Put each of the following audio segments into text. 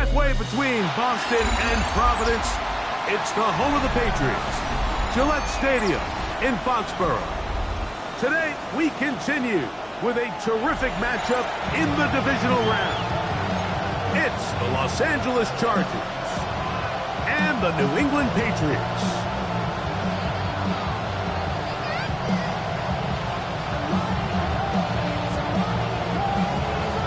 Halfway between Boston and Providence, it's the home of the Patriots, Gillette Stadium in Foxborough. Today, we continue with a terrific matchup in the divisional round. It's the Los Angeles Chargers and the New England Patriots.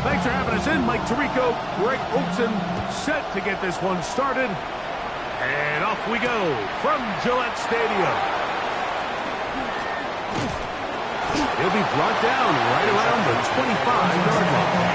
Thanks for having us in. Mike Tirico, Greg Olson, set to get this one started. And off we go from Gillette Stadium. He'll be brought down right around the 25-yard line.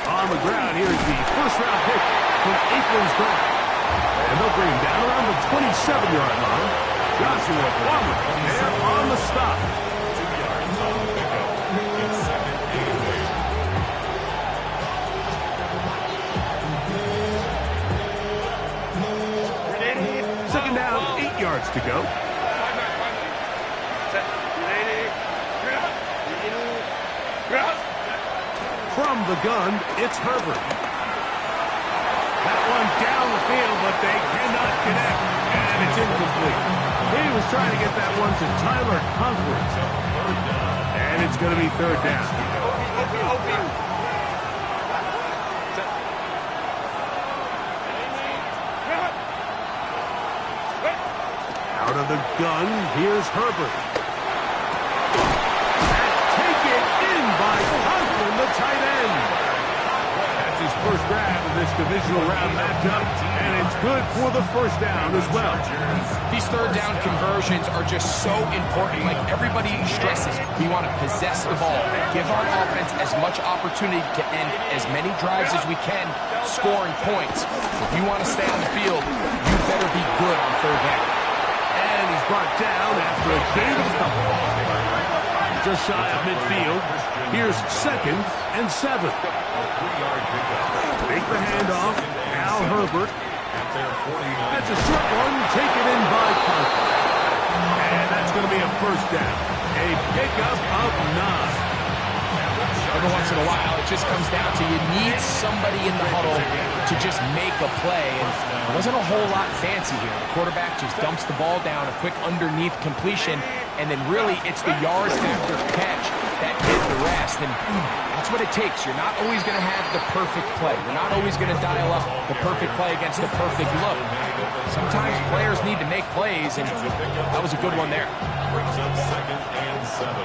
On the ground, here's the first-round pick from April's draft. And they'll bring him down around the 27-yard line. Joshua Palmer there on the stop. 2 yards on the pickup. It's 2nd and 8. Second down, 8 yards to go. From the gun, it's Herbert. That one down the field, but they cannot connect, and it's incomplete. He was trying to get that one to Tyler Conklin. And it's going to be third down. Out of the gun, here's Herbert. By Conklin, the tight end. That's his first grab in this divisional round matchup, and it's good for the first down as well. These third down conversions are just so important. Like everybody stresses, we want to possess the ball, give our offense as much opportunity to end as many drives as we can, scoring points. If you want to stay on the field, you better be good on third down. And he's brought down after a gain of a couple. Just shy of midfield. Here's 2nd and 7. Take the handoff. Now Herbert. That's a short one taken in by Conklin. And that's going to be a first down. A pickup of 9. Every once in a while, it just comes down to you need somebody in the huddle to just make a play. And there wasn't a whole lot fancy here. The quarterback just dumps the ball down, a quick underneath completion, and then really it's the yards after catch that did the rest. And that's what it takes. You're not always going to have the perfect play. You're not always going to dial up the perfect play against the perfect look. Sometimes players need to make plays, and that was a good one there. Brings up 2nd and 7.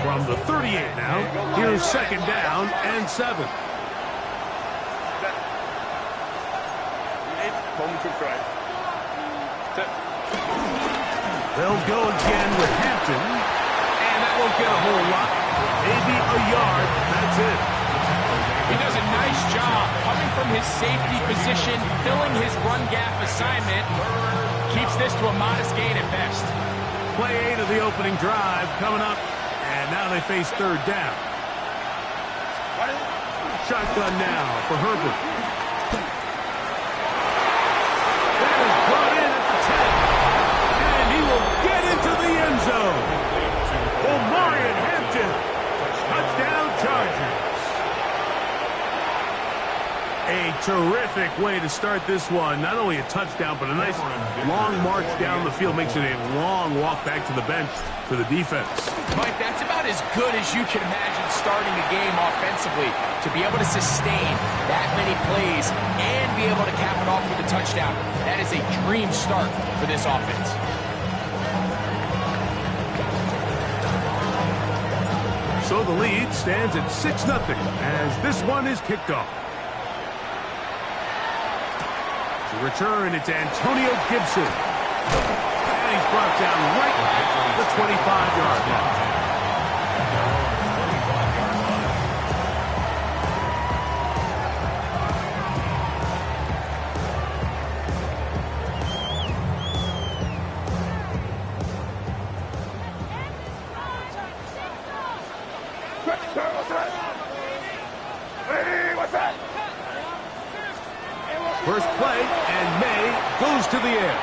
From the 38 now, here's 2nd down and 7. They'll go again with Hampton, and that won't get a whole lot. Maybe a yard, that's it. He does a nice job coming from his safety position, filling his run gap assignment, keeps this to a modest gain at best. Play 8 of the opening drive coming up. And now they face third down. Shotgun now for Herbert. That is brought in at the 10. And he will get into the end zone. Omarion Hampton. Touchdown Chargers. A terrific way to start this one. Not only a touchdown, but a nice long march down the field. Makes it a long walk back to the bench for the defense. Mike, that's about as good as you can imagine starting a game offensively. To be able to sustain that many plays and be able to cap it off with a touchdown, that is a dream start for this offense. So the lead stands at 6-0 as this one is kicked off. To return, it's Antonio Gibson. And he's brought down right the 25-yard line. First play, and May goes to the air.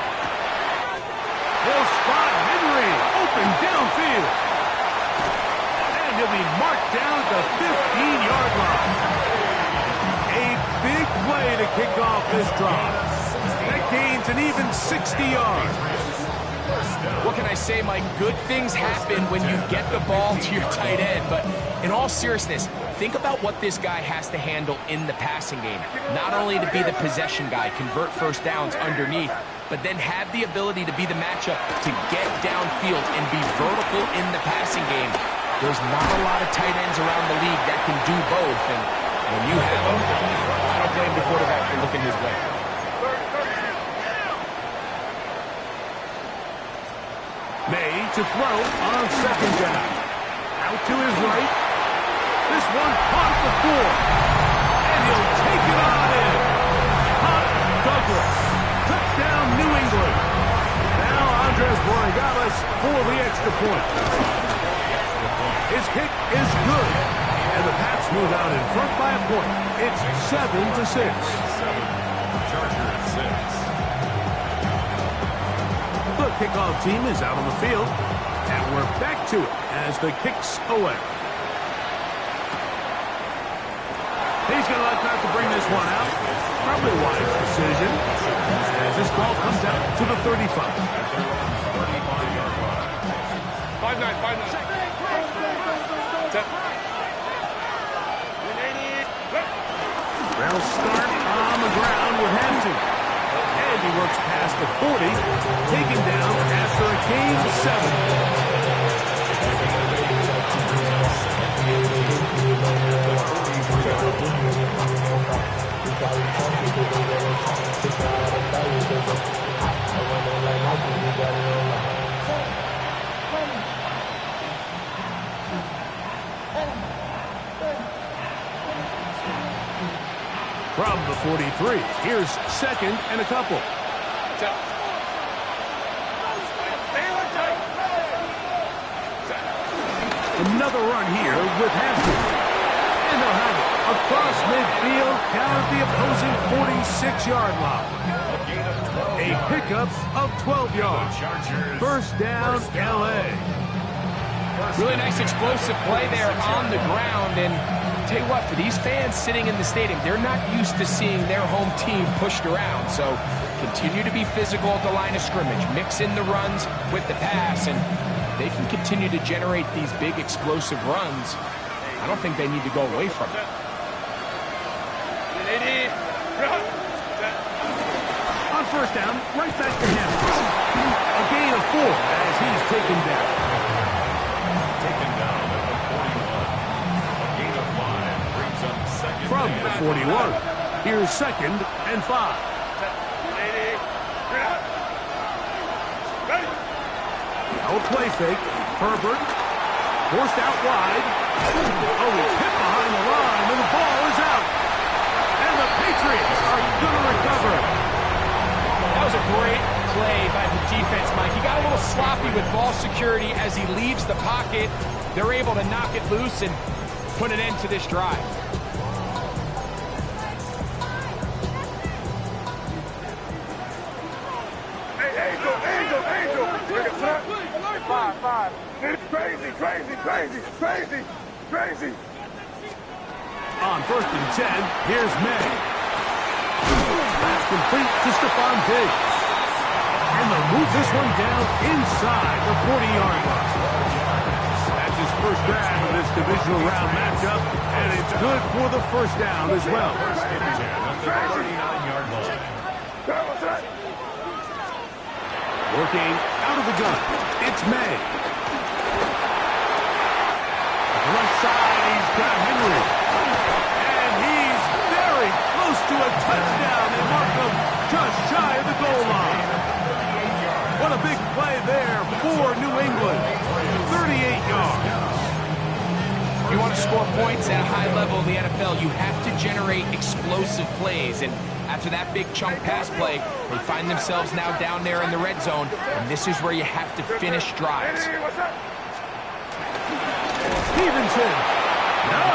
He'll spot Henry, open downfield. And he'll be marked down at the 15-yard line. A big play to kick off this drive. That gains an even 60 yards. What can I say, Mike? Good things happen when you get the ball to your tight end. But in all seriousness, think about what this guy has to handle in the passing game. Not only to be the possession guy, convert first downs underneath, but then have the ability to be the matchup to get downfield and be vertical in the passing game. There's not a lot of tight ends around the league that can do both. And when you have them, I don't blame the quarterback for looking his way. May to throw on second down. Out to his right. This one caught at the 4. And he'll take it on in. Hunt Douglas. Touchdown, New England. Now Andres Borregales for the extra point. His kick is good. And the Pats move out in front by a point. It's 7-6. Chargers 6. The kickoff team is out on the field. And we're back to it as the kick's away. He's going to elect not to bring this one out. Probably a wise decision. As this ball comes out to the 35. 5-9. They'll start on the ground with Hampton. And he works past the 40, taken down after a gain of 7. From the 43, here's second and a couple. Another run here with Hampton. And they'll have it across midfield down at the opposing 46-yard line. A pickup of 12 yards. First down, L.A. Really nice explosive play there on the ground. And tell you what, for these fans sitting in the stadium, they're not used to seeing their home team pushed around. So continue to be physical at the line of scrimmage. Mix in the runs with the pass, and they can continue to generate these big explosive runs. I don't think they need to go away from it. On first down, right back to him. A gain of 4 as he's taken down. Taken down at the 41. A gain of 5 brings up second. From the 41, here's second and 5. No play fake. Herbert forced out wide. Oh, he's hit behind the line, and the ball is out. And the Patriots are going to recover. That was a great play by the defense, Mike. He got a little sloppy with ball security as he leaves the pocket. They're able to knock it loose and put an end to this drive. Five. It's crazy. On first and 10, here's May. That's complete to Stephon Diggs. And they'll move this one down inside the 40-yard line. That's his first grab of this divisional round matchup, and it's good for the first down as well. First and 10 on the 39-yard line. Working out of the gun, it's May. Left side, he's got Henry. And he's very close to a touchdown, and Markham just shy of the goal line. What a big play there for New England. you have to generate explosive plays. And after that big chunk pass play, they find themselves now down there in the red zone, and this is where you have to finish drives. Stevenson. No,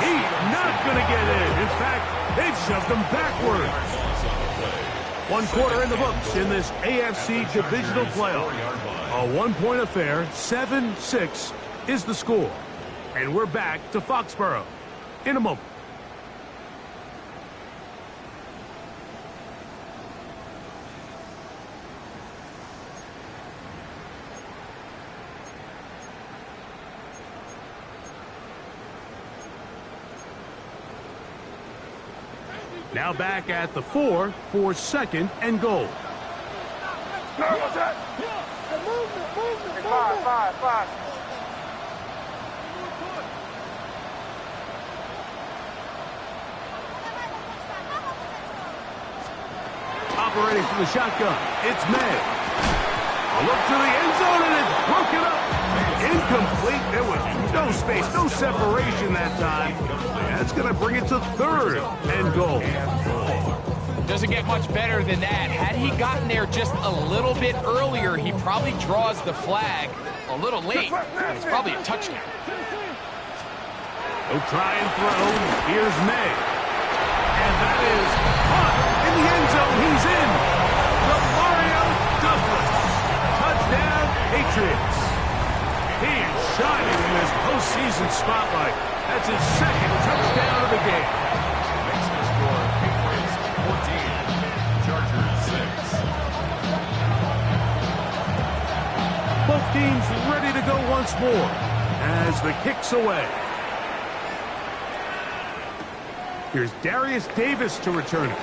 he's not going to get in. In fact, they've shoved him backwards. 1 quarter in the books in this AFC divisional playoff. A one-point affair, 7-6 is the score. And we're back to Foxborough in a moment. Now back at the 4 for 2nd and goal. What's that? Five. Operating from the shotgun, it's May. A look to the end zone, and it's broken up. Incomplete. There was no space, no separation that time. That's going to bring it to 3rd and goal. Doesn't get much better than that. Had he gotten there just a little bit earlier, he probably draws the flag a little late. But it's probably a touchdown. He'll try and throw. Here's May. And that is caught in the end zone. He's in. Mario Douglas. Touchdown, Patriots. He is shining in this postseason spotlight. That's his 2nd touchdown of the game. Makes the score Patriots 14, Chargers 6. Both teams ready to go once more as the kick's away. Here's Darius Davis to return it.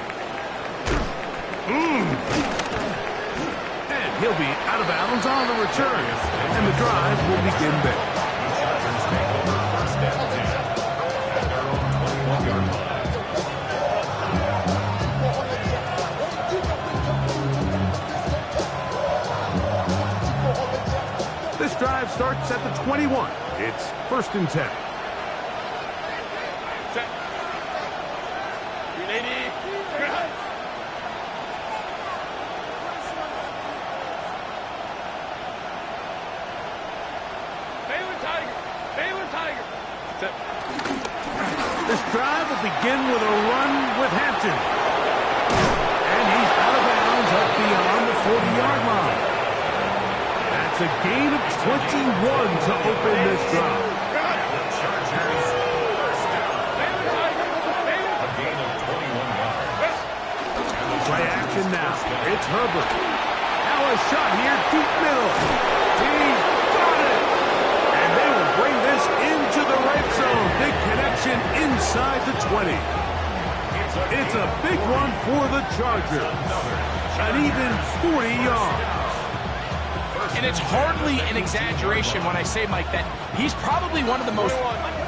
And he'll be out of bounds on the return. And the drive will begin there. Chargers take over 1st and 10 at their own 21-yard line. This drive starts at the 21. It's 1st and 10. This drive will begin with a run with Hampton. And he's out of bounds up beyond the 40-yard line. That's a gain of 21 to open this drive. The Chargers first down. A gain of 21 yards. Play action now. It's Herbert. Now a shot here, deep middle. He's got it. And they will bring this into the red zone. Big connection inside the 20. It's a big one for the Chargers. An even 40 yards. And it's hardly an exaggeration when I say, Mike, that he's probably one of the most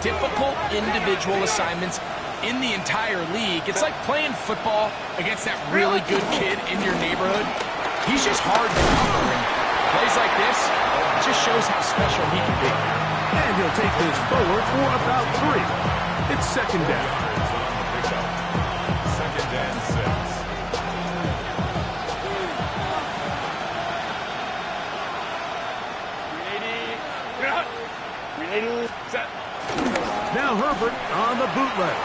difficult individual assignments in the entire league. It's like playing football against that really good kid in your neighborhood. He's just hard to cover. And plays like this just shows how special he can be. And he'll take this forward for about 3. It's 2nd down. 2nd and 6. Now Herbert on the bootleg.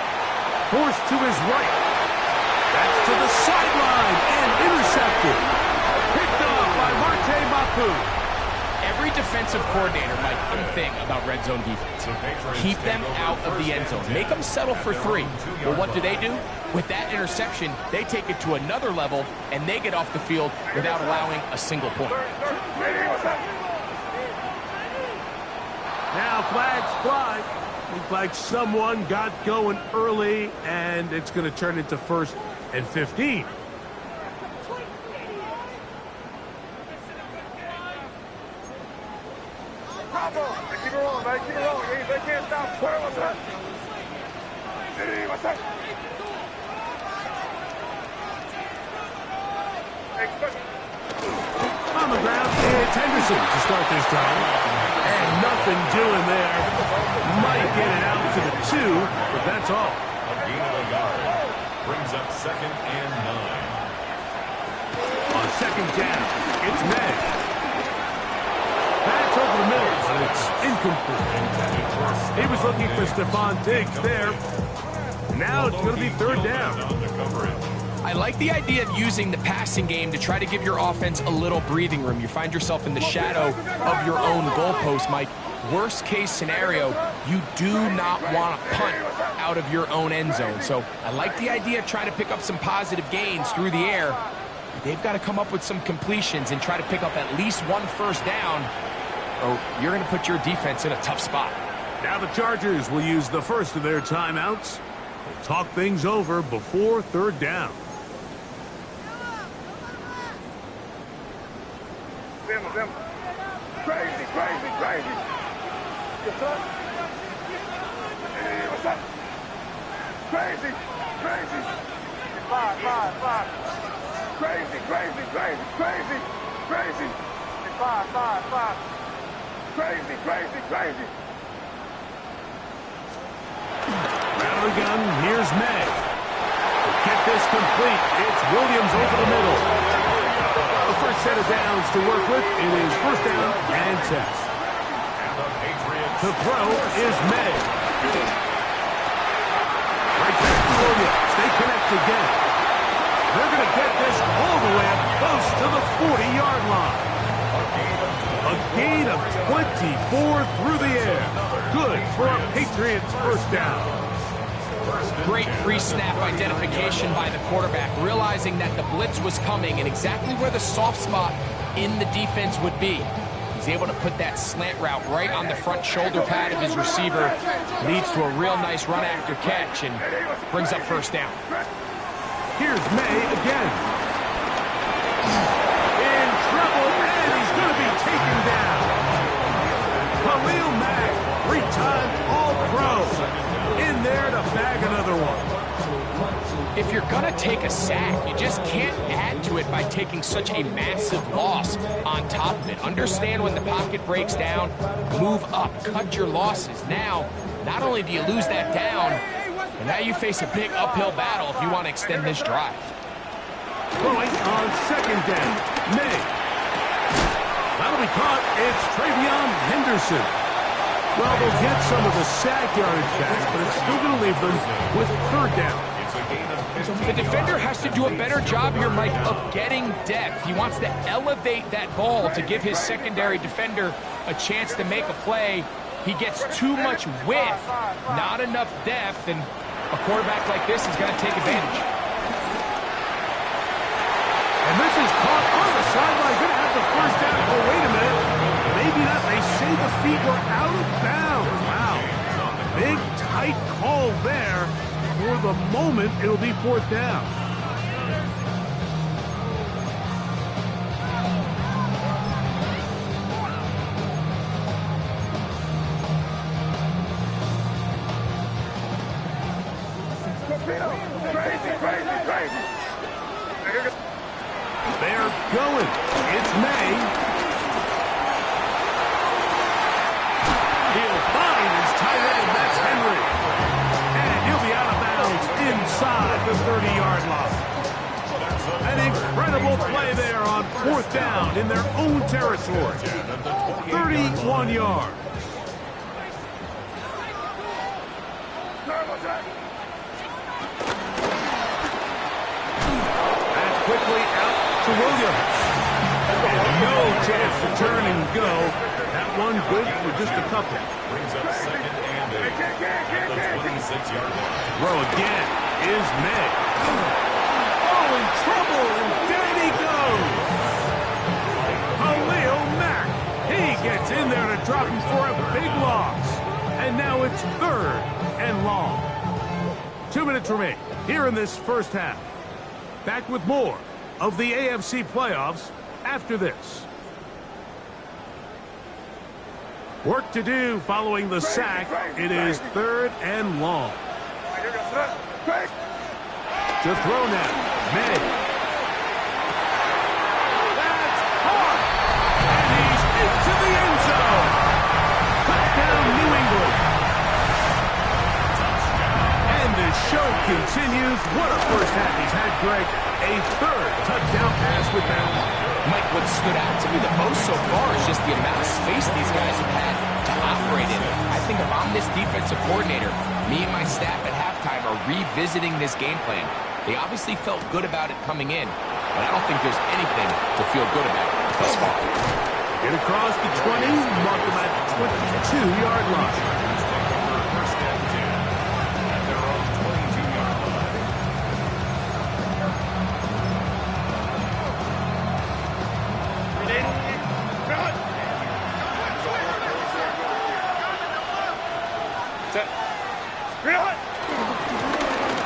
Forced to his right. That's to the sideline and intercepted. Picked off by Marte Mapu. Every defensive coordinator, Mike, one thing about red zone defense. Keep them out of the end zone. Make them settle for 3. Well, what do? With that interception, they take it to another level, and they get off the field without allowing a single point. Now flags fly. Looks like someone got going early, and it's going to turn into 1st and 15. Keep it rolling, man. Keep it rolling. They can't stop. What's that? What's that? On the ground, it's Henderson to start this drive. And nothing doing there. Might get it out to the 2, but that's all. up 2nd and 9. On 2nd down, it's May. That's over the middle, but it's incomplete. He was looking for Stephon Diggs there. Now it's going to be 3rd down. I like the idea of using the passing game to try to give your offense a little breathing room. You find yourself in the shadow of your own goalpost, Mike. Worst case scenario, you do not want to punt out of your own end zone. So I like the idea of trying to pick up some positive gains through the air. They've got to come up with some completions and try to pick up at least 1 first down, or you're going to put your defense in a tough spot. Now the Chargers will use the first of their timeouts. They'll talk things over before 3rd down. Crazy, crazy, crazy. What's up? Hey, what's up? Crazy, crazy. 5. Crazy, crazy, crazy, crazy, crazy. 5. Crazy, crazy, crazy. Out of the gun, here's May. Get this complete. It's Williams over the middle. The first set of downs to work with. It is 1st down and 10. And the Patriots. To throw is May. Right back to Williams. They connect again. They're going to get this all the way up close to the 40-yard line. A gain of 24 through the air. Good for a Patriots 1st down. Great pre-snap identification by the quarterback, realizing that the blitz was coming and exactly where the soft spot in the defense would be. He's able to put that slant route right on the front shoulder pad of his receiver. Leads to a real nice run after catch and brings up 1st down. Here's May again. In trouble, and he's going to be taken down. Khalil Mack, 3-time All-Pro. In there to bag another one. If you're going to take a sack, you just can't add to it by taking such a massive loss on top of it. Understand when the pocket breaks down, move up, cut your losses. Now, not only do you lose that down, but now you face a big uphill battle if you want to extend this drive. Throwing on 2nd down, May. That'll be caught. It's Travion Henderson. Well, they'll get some of the sack yardage back, but it's still going to leave them with 3rd down. The defender has to do a better job here, Mike, of getting depth. He wants to elevate that ball to give his secondary defender a chance to make a play. He gets too much width, not enough depth, and a quarterback like this is going to take advantage. And this is caught on the sideline. Going to have the 1st down. Oh, wait a minute. Maybe not. They say the feet were out of bounds. Wow. Big, tight call there. For the moment, it'll be 4th down. Crazy, crazy, crazy. They're going. It's May. He'll find his tight end. That's Henry. And he'll be out of bounds inside the 30-yard line. An incredible play there on 4th down in their own territory. 31 yards. That's quickly out to Williams. And no chance to turn and go. That one good for just a couple. Brings up 2nd and 8 at the 26-yard line. Throw again is May. Oh, in trouble, and down he goes. Khalil Mack. He gets in there to drop him for a big loss. And now it's 3rd and long. 2 minutes remain here in this 1st half. Back with more of the AFC playoffs after this. Work to do following the sack. It is 3rd and long. To throw now. May. That's caught. And he's into the end zone. Touchdown, New England. And the show continues. What a first half he's had, Greg. A third touchdown pass with that. Mike, what stood out to me the most so far is just the amount of space these guys have had to operate in. I think if I'm this defensive coordinator, me and my staff at halftime are revisiting this game plan. They obviously felt good about it coming in, but I don't think there's anything to feel good about thus far. Get across the 20, mark them at the 22-yard line. First and 10 at their own 22-yard line.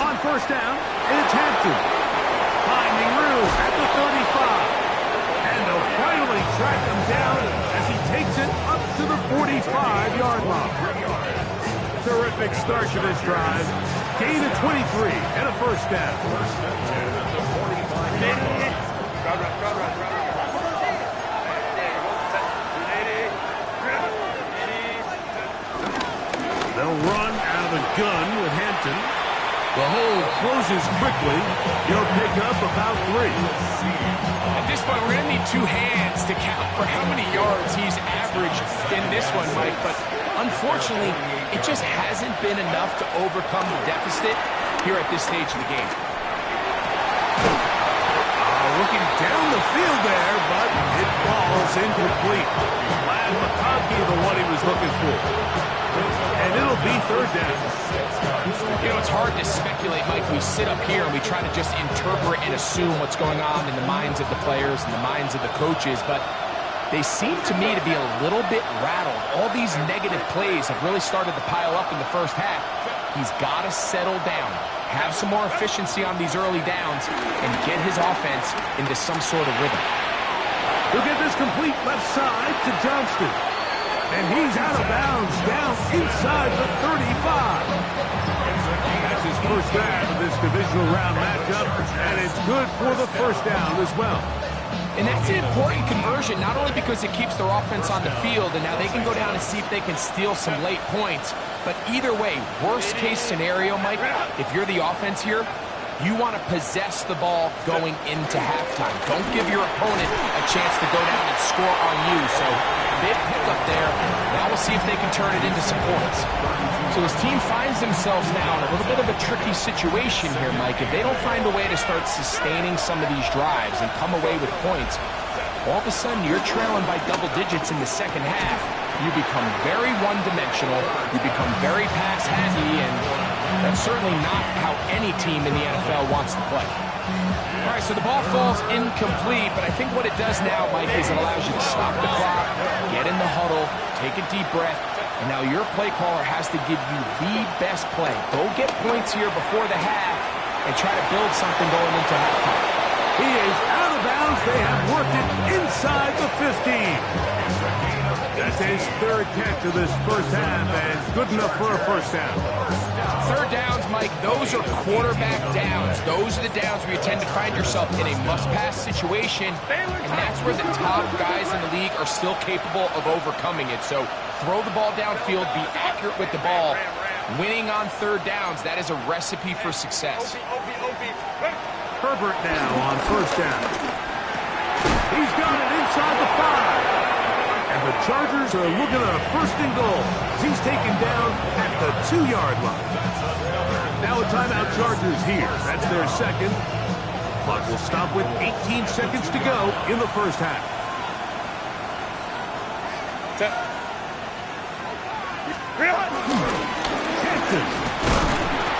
On first down, it's Hampton. Finding room at the 35. And they'll finally track him down as he takes it up to the 45-yard line. Terrific start to this drive. Gain of 23 and a first down. First and 10 at the 45-yard line. They'll run out of the gun with Hampton. The hole closes quickly. He'll pick up about 3. At this point, we're going to need 2 hands to count for how many yards he's averaged in this one, Mike. But unfortunately, it just hasn't been enough to overcome the deficit here at this stage of the game. Looking down the field there, but it falls incomplete. Glad McConkey the one he was looking for. And it'll be third down. You know, it's hard to speculate, Mike. We sit up here and we try to just interpret and assume what's going on in the minds of the players and the minds of the coaches, but they seem to me to be a little bit rattled. All these negative plays have really started to pile up in the first half. He's got to settle down, have some more efficiency on these early downs, and get his offense into some sort of rhythm. He'll get this complete left side to Johnston. And he's out of bounds down inside the 35. That's his first down of this divisional round matchup, and it's good for the first down as well. And that's an important conversion, not only because it keeps their offense on the field, and now they can go down and see if they can steal some late points, but either way, worst case scenario, Mike, if you're the offense here, you want to possess the ball going into halftime. Don't give your opponent a chance to go down and score on you. So big pickup there. Now we'll see if they can turn it into some points. So his team finds themselves now in a little bit of a tricky situation here, Mike. If they don't find a way to start sustaining some of these drives and come away with points, all of a sudden you're trailing by double digits in the second half. You become very one-dimensional. You become very pass-heavy, and that's certainly not how any team in the NFL wants to play. All right, so the ball falls incomplete, but I think what it does now, Mike, is it allows you to stop the clock, get in the huddle, take a deep breath, and now your play caller has to give you the best play. Go get points here before the half and try to build something going into halftime. He is out of bounds. They have worked it inside the 15. That's his third catch of this first half, and good enough for a first down. Third downs, Mike, those are quarterback downs. Those are the downs where you tend to find yourself in a must-pass situation, and that's where the top guys in the league are still capable of overcoming it. So throw the ball downfield, be accurate with the ball. Winning on third downs, that is a recipe for success. Herbert now on first down. He's got it inside the 5. And the Chargers are looking at a first and goal as he's taken down at the 2-yard line. Now a timeout Chargers here. That's their second. Clock will stop with 18 seconds to go in the first half. Hampton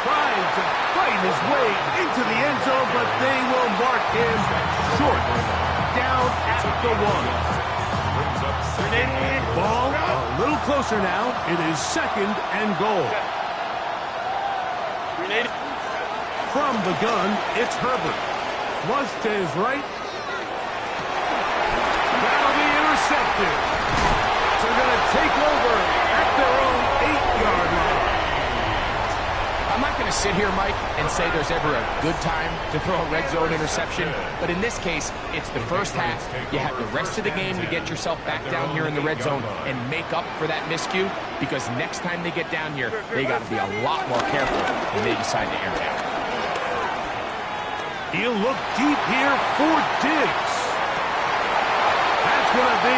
trying to fight his way into the end zone, but they will mark him short. Down at the 1. Ball a little closer now. It is second and goal. From the gun, it's Herbert. Flush to his right. That'll be intercepted. So they're going to take over at their own 8-yard line. I'm not going going to sit here, Mike, and say there's ever a good time to throw a red zone interception, but in this case, it's the first half. You have the rest of the game to get yourself back down here in the red zone and make up for that miscue, because next time they get down here, they got to be a lot more careful when they decide to air it out. He'll look deep here for Diggs. That's going to be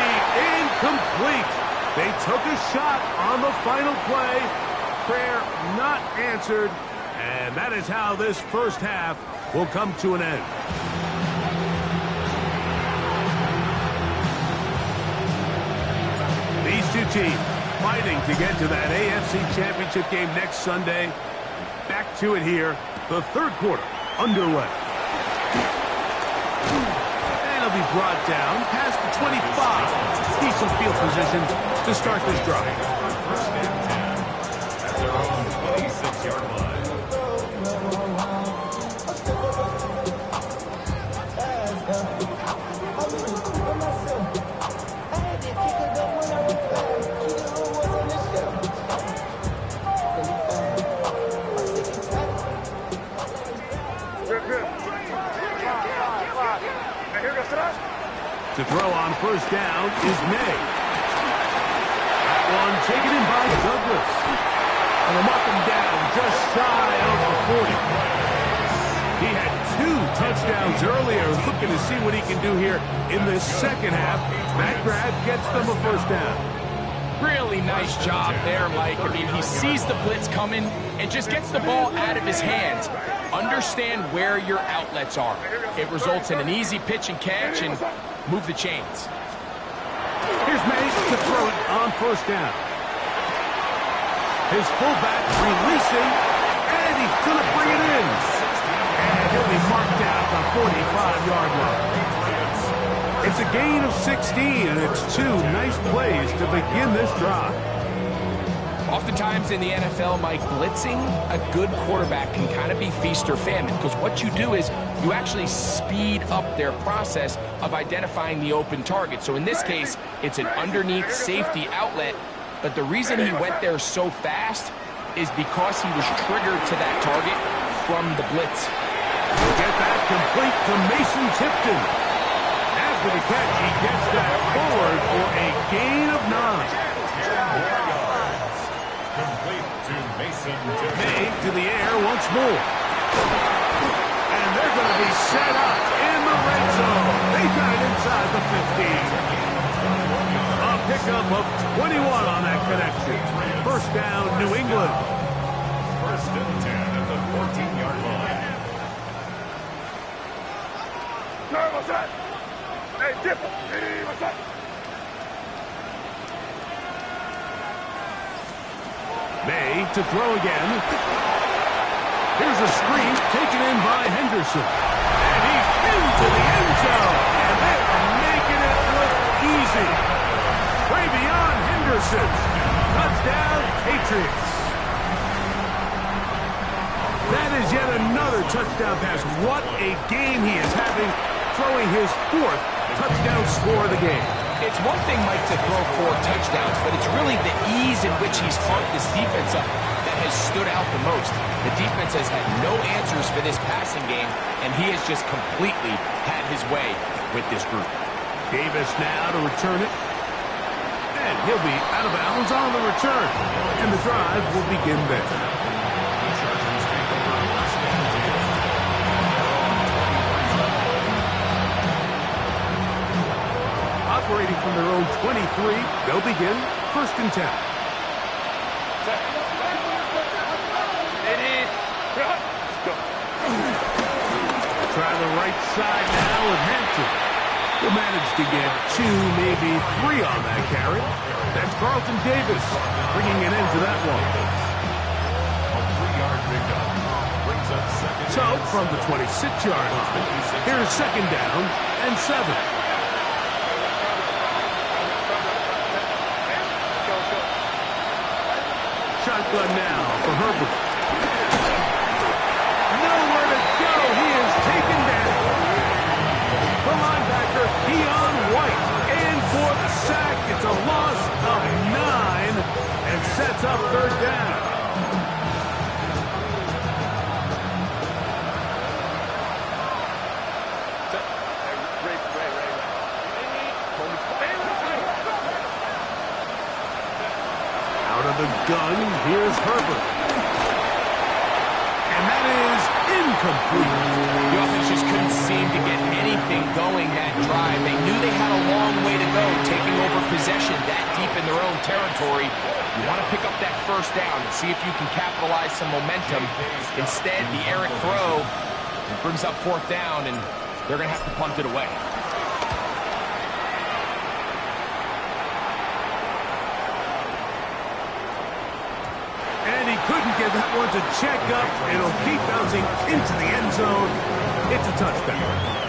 incomplete. They took a shot on the final play. Prayer not answered. And that is how this first half will come to an end. These two teams fighting to get to that AFC Championship game next Sunday. Back to it here. The third quarter underway. And he'll be brought down past the 25. Decent field position to start this drive. First and 10 at their own 26-yard line. To throw on first down is May. That one taken in by Douglas. And they'll mark him down just shy of the 40. He had 2 touchdowns earlier, looking to see what he can do here in the second half. That grab gets them a first down. Really nice job there, Mike. I mean, he sees the blitz coming and just gets the ball out of his hands. Understand where your outlets are. It results in an easy pitch and catch and move the chains. Here's May to throw it on first down. His fullback releasing, and he's going to bring it in. And he'll be marked out the 45-yard line. It's a gain of 16, and it's 2 nice plays to begin this drive. Oftentimes in the NFL, Mike, blitzing a good quarterback can kind of be feast or famine, because what you do is you actually speed up their process of identifying the open target. So in this case, it's an underneath safety outlet, but the reason he went there so fast is because he was triggered to that target from the blitz. Get that complete to Mason Tipton. After the catch, he gets that forward for a gain of 9. Complete to Mason Tipton. May to the air once more. And they're going to be set up in the red zone. They got it inside the 15. A pickup of 21 on that connection. First down, New England. First and 10 at the 14-yard line. No, what's that? Hey, Dipper. Hey, what's that? May to throw again. Here's a screen taken in by Henderson. And he's into the end zone. And they are making it look easy. Way beyond Henderson. Touchdown, Patriots. That is yet another touchdown pass. What a game he is having, throwing his 4th touchdown score of the game. It's one thing, Mike, to throw 4 touchdowns, but it's really the ease in which he's carved this defense up that has stood out the most. The defense has had no answers for this passing game, and he has just completely had his way with this group. Davis now to return it. And he'll be out of bounds on the return. And the drive will begin there. Operating from their own 23, they'll begin first and 10. Try the right side now with Hampton. He'll manage to get 2, maybe 3 on that carry. That's Carlton Davis bringing an end to that one. A 3-yard pickup. Brings up second. So, from the 26-yard line, here's second down and 7. Shotgun now for Herbert. Nowhere to go. He is taken down. The linebacker, Dion White. And for the sack, it's a loss of 9 and sets up third down. the gun, here's Herbert. And that is incomplete. The offense just couldn't seem to get anything going that drive. They knew they had a long way to go, taking over possession that deep in their own territory. You want to pick up that first down and see if you can capitalize some momentum. Instead, the errant throw brings up fourth down, and they're going to have to punt it away. And he couldn't get that one to check up. It'll keep bouncing into the end zone. It's a touchdown.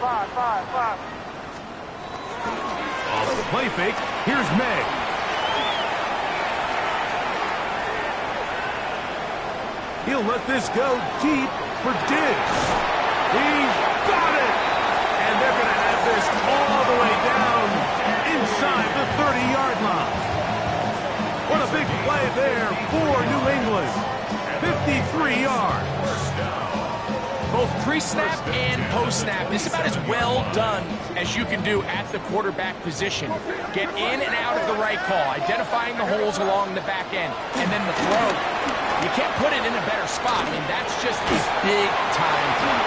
Five. Off the play fake, here's May. He'll let this go deep for Diggs. He's got it! And they're going to have this all the way down inside the 30-yard line. What a big play there for New England. 53 yards. Both pre-snap and post-snap, this is about as well done as you can do at the quarterback position. Get in and out of the right call, identifying the holes along the back end, and then the throw. You can't put it in a better spot. I mean, that's just a big-time play.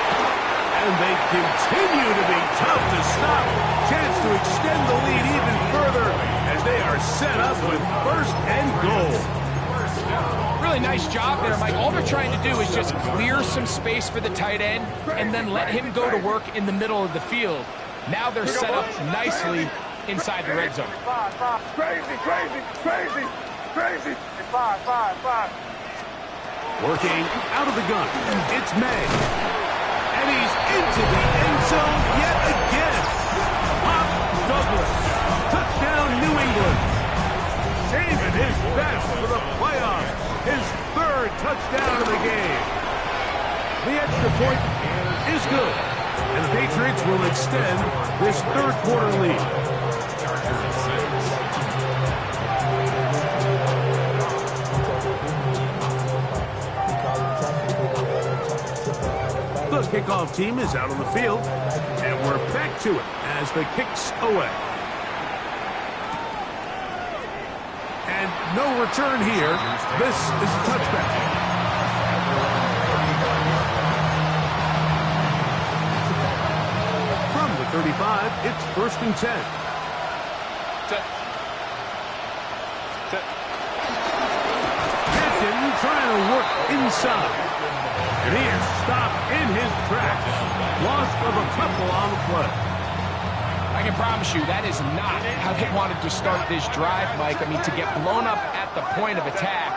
And they continue to be tough to stop. Chance to extend the lead even further as they are set up with first and goal. Really nice job there, Mike. All they're trying to do is just clear some space for the tight end and then let him go to work in the middle of the field. Now they're set up nicely inside the red zone. Crazy. Five. Working out of the gun. It's May. And he's into the end zone yet again. Pop Douglas. Touchdown, New England. Saving his best for the playoffs. His third touchdown of the game. The extra point is good. And the Patriots will extend this third quarter lead. The kickoff team is out on the field. And we're back to it as the kick's away. And no return here. This is a touchback. From the 35, it's 1st and 10. Hampton trying to work inside. And he is stopped in his tracks. Loss of a couple on the play. I can promise you that is not how they wanted to start this drive, Mike. I mean, to get blown up at the point of attack,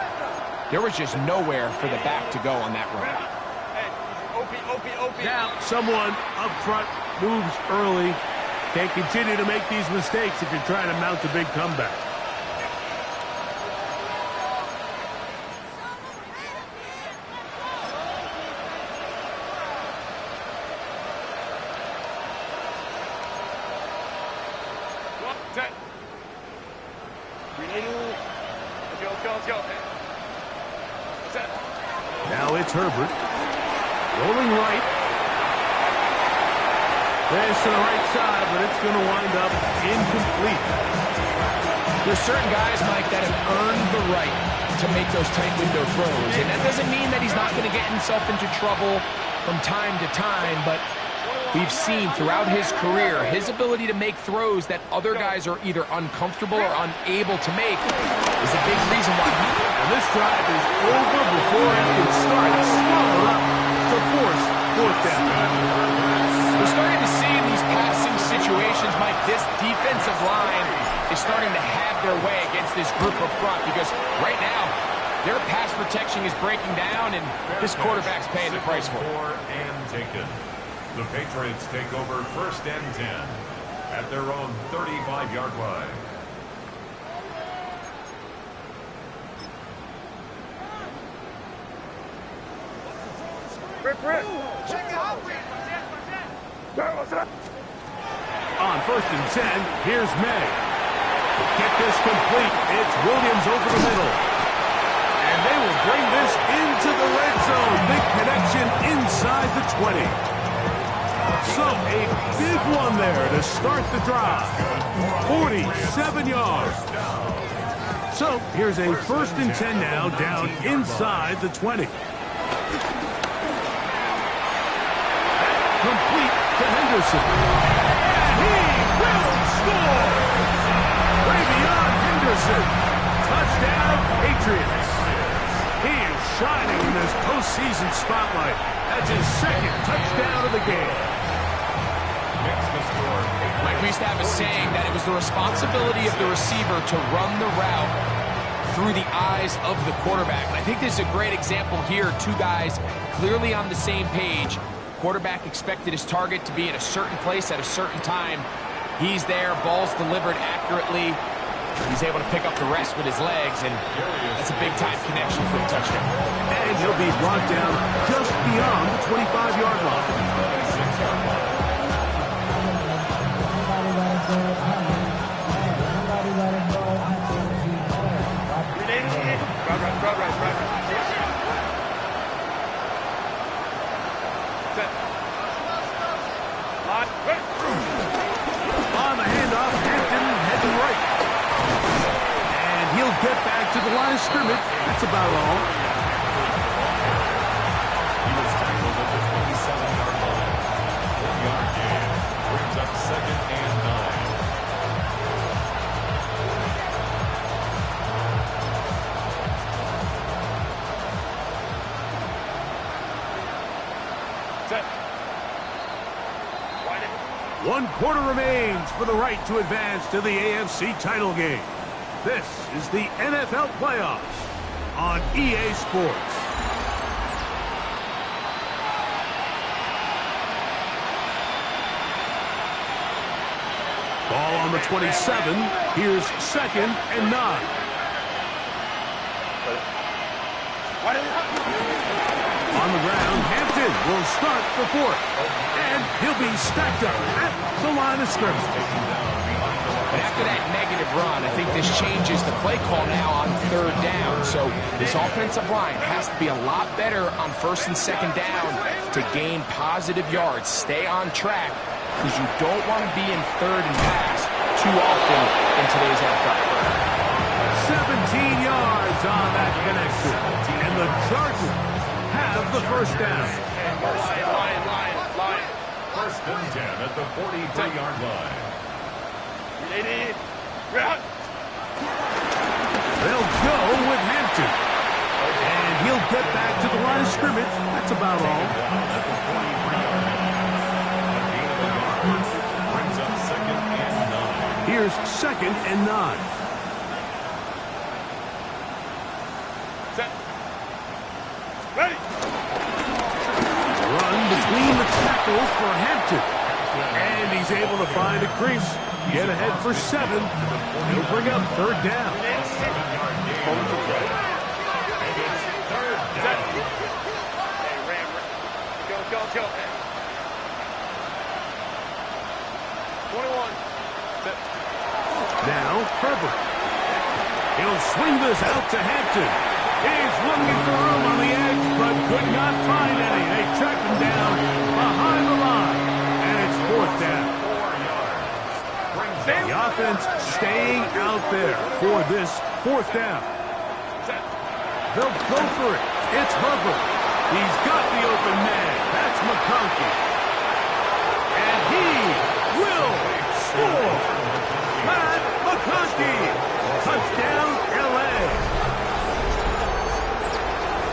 there was just nowhere for the back to go on that run. Now, someone up front moves early. Can't continue to make these mistakes if you're trying to mount a big comeback. Now it's Herbert. Rolling right. Pass to the right side, but it's going to wind up incomplete. There's certain guys, Mike, that have earned the right to make those tight window throws. And that doesn't mean that he's not going to get himself into trouble from time to time, but we've seen throughout his career his ability to make throws that other guys are either uncomfortable or unable to make is a big reason why And this drive is over before it can start. Swallow up to force fourth down. we're starting to see in these passing situations, Mike, this defensive line is starting to have their way against this group up front because right now their pass protection is breaking down and this quarterback's paying the price for it. And taken. The Patriots take over 1st and 10 at their own 35-yard line. Rip. Check it out. On 1st and 10, here's May. To get this complete, it's Williams over the middle. And they will bring this into the red zone. Big connection inside the 20. So a big one there to start the drive. 47 yards. So here's a 1st and 10 now down inside the 20. Complete to Henderson. And he will score! Way beyond Henderson. Touchdown, Patriots. He is shining in this postseason spotlight. That's his 2nd touchdown of the game. Mike, we used to have a saying that it was the responsibility of the receiver to run the route through the eyes of the quarterback. And I think this is a great example here. 2 guys clearly on the same page. Quarterback expected his target to be in a certain place at a certain time. He's there, ball's delivered accurately. He's able to pick up the rest with his legs, and that's a big-time connection for the touchdown. And he'll be brought down just beyond the 25-yard line. On the handoff, Hampton heading right. And he'll get back to the line of scrimmage. That's about all. He was tackled at the 27-yard line. 1-yard gain. Brings up 2nd and 9. Set. 1 quarter remains for the right to advance to the AFC title game. This is the NFL playoffs on EA Sports. Ball on the 27. Here's 2nd and 9. On the ground, Hampton will start the 4th. And he'll be stacked up at the line of scrimmage. But after that negative run, I think this changes the play call now on 3rd down. So this offensive line has to be a lot better on 1st and 2nd down to gain positive yards. Stay on track, because you don't want to be in 3rd and pass too often in today's NFL. 17 yards on that connection. And the Chargers have the 1st down. Line. 1st and 10 at the 43-yard line. They'll go with Hampton. And he'll get back to the line of scrimmage. That's about all. At the 43-yard line. A gain of a yard. Brings up 2nd and 9. Here's 2nd and 9. Set. Ready. Run between the tackles for Hampton. And he's able to find a crease. Get ahead for 7. He'll bring up 3rd down. 7-yard gain. And it's 3rd down. Hey, Ram. Go. 21. Set. Now, Herbert. He'll swing this out to Hampton. He's looking for room on the edge, but could not find any. They tracked him down behind the line. And it's 4th down. 4 yards. Brings The offense staying out there for this 4th down. Set. They'll go for it. It's Herbert. He's got the open man. That's McConkey. And he will score. Matt McConkey. Touchdown, L.A.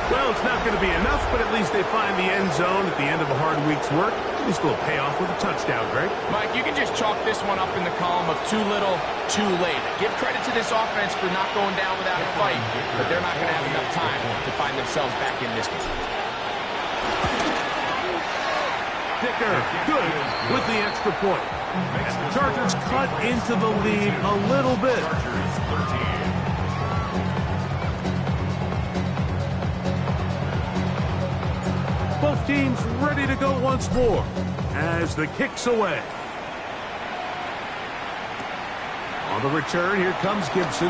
Well, it's not going to be enough, but at least they find the end zone at the end of a hard week's work. At least they'll pay off with a touchdown, Greg. Mike, you can just chalk this one up in the column of too little, too late. Give credit to this offense for not going down without a fight, but they're not going to have enough time to find themselves back in this one. Dicker, good with the extra point. And the Chargers cut into the lead a little bit. Both teams ready to go once more as the kick's away. On the return, here comes Gibson.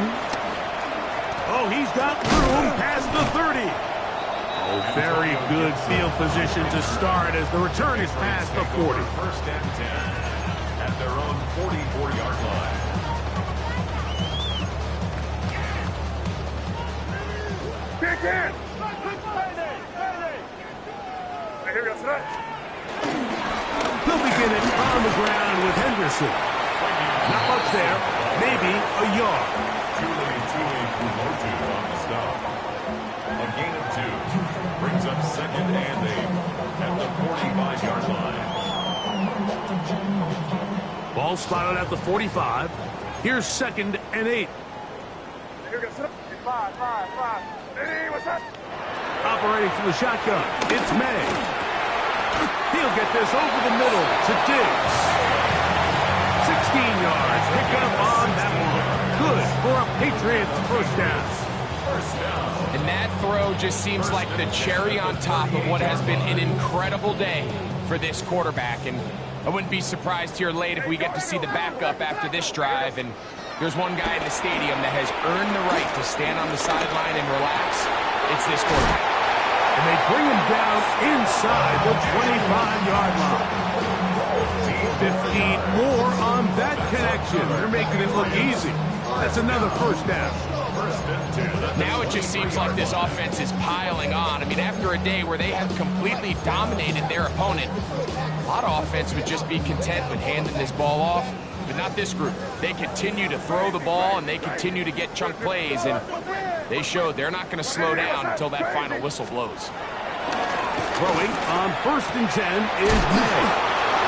Oh, he's got room past the 30. Oh, very good field position to start as the return is past the 40. First and 10 at their own 44-yard line. Big hand. Here we go, son. He'll begin it on the ground with Henderson. Not much there, maybe a yard. Tuli Kumotu on the stop. A gain of 2 brings up second and 8 at the 45-yard line. Ball spotted at the 45. Here's second and 8. Here we go, son. 5. Hey, what's up? Operating from the shotgun, it's May. He'll get this over the middle to Diggs. 16 yards, pick up on that one. Good for a Patriots first down. And that throw just seems like the cherry on top of what has been an incredible day for this quarterback. And I wouldn't be surprised here late if we get to see the backup after this drive. And there's one guy in the stadium that has earned the right to stand on the sideline and relax. It's this quarterback. And they bring him down inside the 25-yard line. 15 more on that connection. They're making it look easy. That's another first down. Now it just seems like this offense is piling on. I mean, after a day where they have completely dominated their opponent, a lot of offense would just be content with handing this ball off. But not this group. They continue to throw the ball, and they continue to get chunk plays, and they showed they're not going to slow down until that final whistle blows. Throwing on first and 10 is May.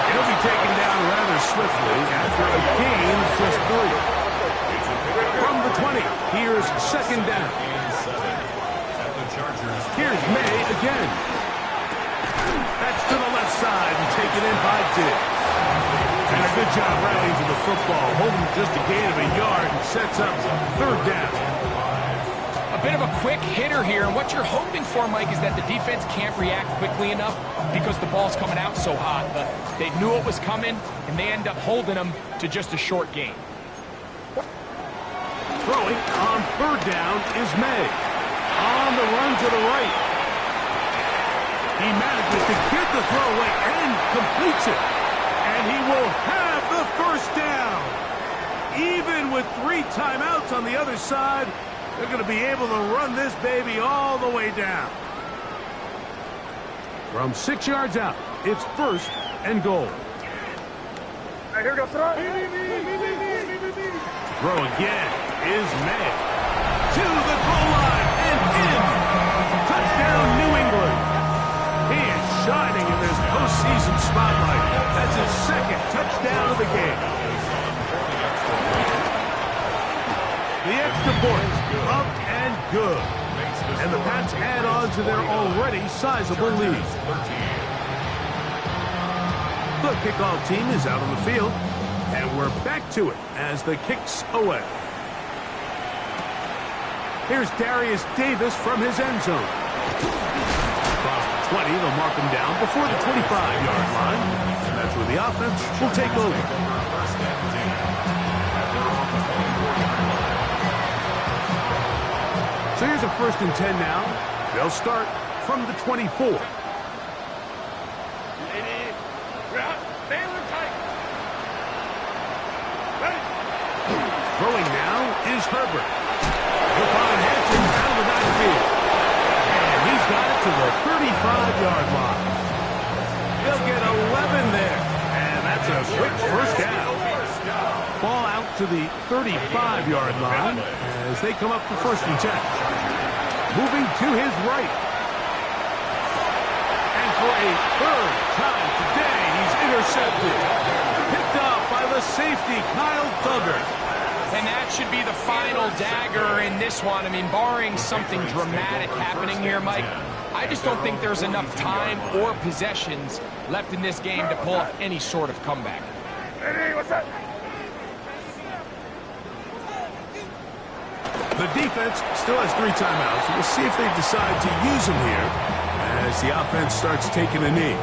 He'll be taken down rather swiftly after a gain of just 3. From the 20, here's second down. Here's May again. That's to the left side and taken in by Diggs. And a good job rallying to the football, holding just a gain of a yard and sets up third down. A bit of a quick hitter here, and what you're hoping for, Mike, is that the defense can't react quickly enough because the ball's coming out so hot. But they knew it was coming, and they end up holding them to just a short gain. Throwing on third down is May. On the run to the right. He manages to get the throw away and completes it. And he will have the first down. Even with 3 timeouts on the other side, they're going to be able to run this baby all the way down. From 6 yards out, it's first and goal. Hey, here we go, son. Throw again is May. To the goal line and in. Touchdown, New England. He is shining in this postseason spotlight. That's his second touchdown of the game. The extra point, up and good. And the Pats add on to their already sizable lead. The kickoff team is out on the field, and we're back to it as the kick's away. Here's Darius Davis from his end zone. Across the 20, they'll mark him down before the 25-yard line. And that's where the offense will take over. So here's a first and 10 now. They'll start from the 24. Throwing now is Herbert. He'll find Hampton out of the backfield. And he's got it to the 35-yard line. They'll get 11 there. And that's a quick first down. Ball out to the 35-yard line as they come up for first and 10. Moving to his right. And for a third time today, he's intercepted. Picked up by the safety, Kyle Duggar. And that should be the final dagger in this one. I mean, barring something dramatic happening here, Mike, I just don't think there's enough time or possessions left in this game to pull off any sort of comeback. Hey, what's up? The defense still has 3 timeouts. We'll see if they decide to use them here as the offense starts taking a knee.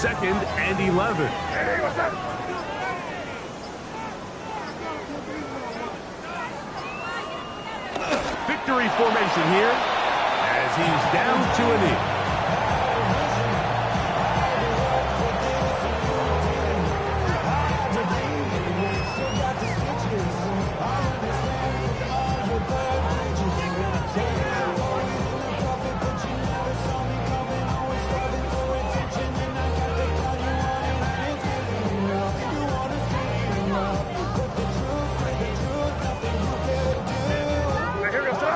2nd and 11. Victory formation here as he's down to a knee.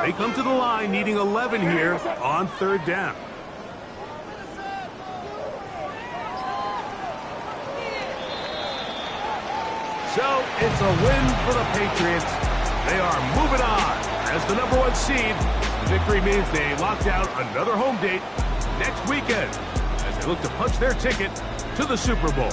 They come to the line needing 11 here on 3rd down. So it's a win for the Patriots. They are moving on as the #1 seed. The victory means they locked down another home date next weekend as they look to punch their ticket to the Super Bowl.